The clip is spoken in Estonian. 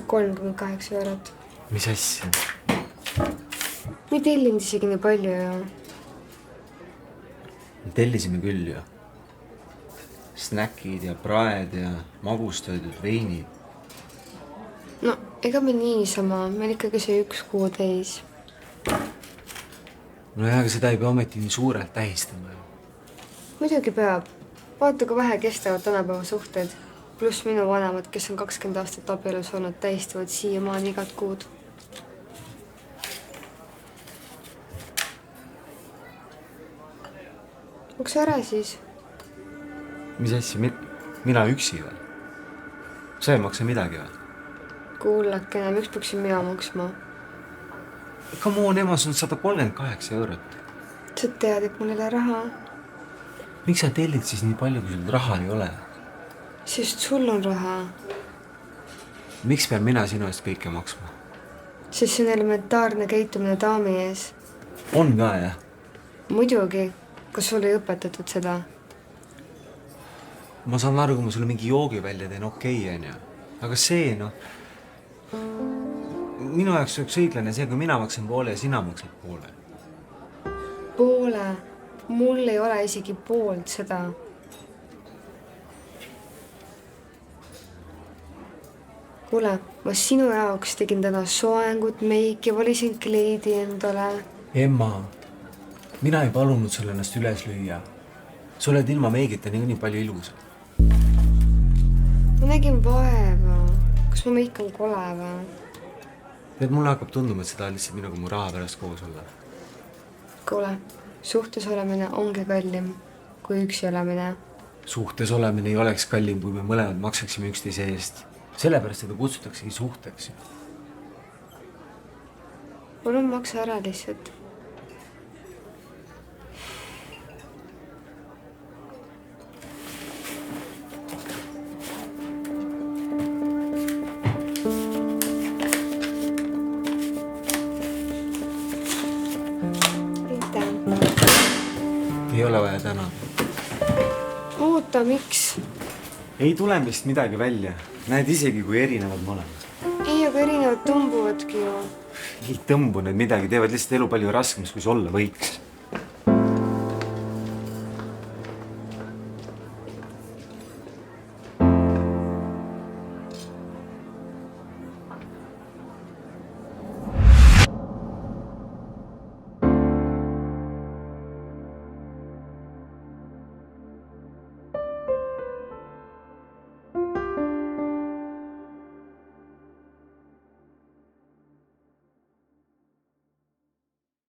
238 €. Mis asja? Me ei tellinud isegi nii palju ju. Tellisime küll ju. Snäkid ja praed ja magustöödud veinid. No, ega me niisama, meil ikkagi see 1 kuu täis. No jah, aga seda ei pea ometi nii suurelt tähistama ju. Muidugi peab. Vaata, kui vähe kestavad tänapäeva suhted. Pluss minu vanemad, kes on 20 aastat abielus olnud, tähistavad siiamaani igat kuud. Maksa ära siis. Mis asja? Mina üksi või? Sa ei maksa midagi või? Kuullakene, miks peaksin mina maksma? Come on, ema, see on 138 €. Sa tead, et mul ei ole raha. Miks sa tellid siis nii palju, kui sul raha ei ole? Sest sul on raha. Miks pean mina sinu eest kõike maksma? Sest see on elementaarne käitumine daami ees. On ka, jah? Muidugi. Kas sul ei õpetatud seda? Ma saan aru, kui ma sulle mingi joogi välja teen, okei, on ju. Aga see, noh... Minu jaoks oleks õiglane see, kui mina maksan poole ja sina maksad poole. Poole? Mul ei ole isegi poolt seda. Kuule, ma sinu jaoks tegin täna soengut, meiki, valisin kleidi endale. Emma, mina ei palunud sulle ennast üles lüüa. Sa oled ilma meigita nii palju ilus. Ma nägin vaeva. Kas ma meikan kole või? Tead, mulle hakkab tunduma, et seda lihtsalt minuga mu raha pärast koos olla. Kuule, suhtes olemine ongi kallim kui üksi olemine. Suhtes olemine ei oleks kallim, kui me mõlemad maksaksime üksteise eest. Sellepärast seda kutsutaksegi suhteks. Palun maksa ära lihtsalt. Ei ole vaja täna. Oota, miks? Ei tule vist midagi välja. Näed isegi, kui erinevad me oleme. Ei, aga erinevad tõmbuvadki ju. Ei tõmbu need midagi, teevad lihtsalt elu palju raskemaks, kui see olla võiks.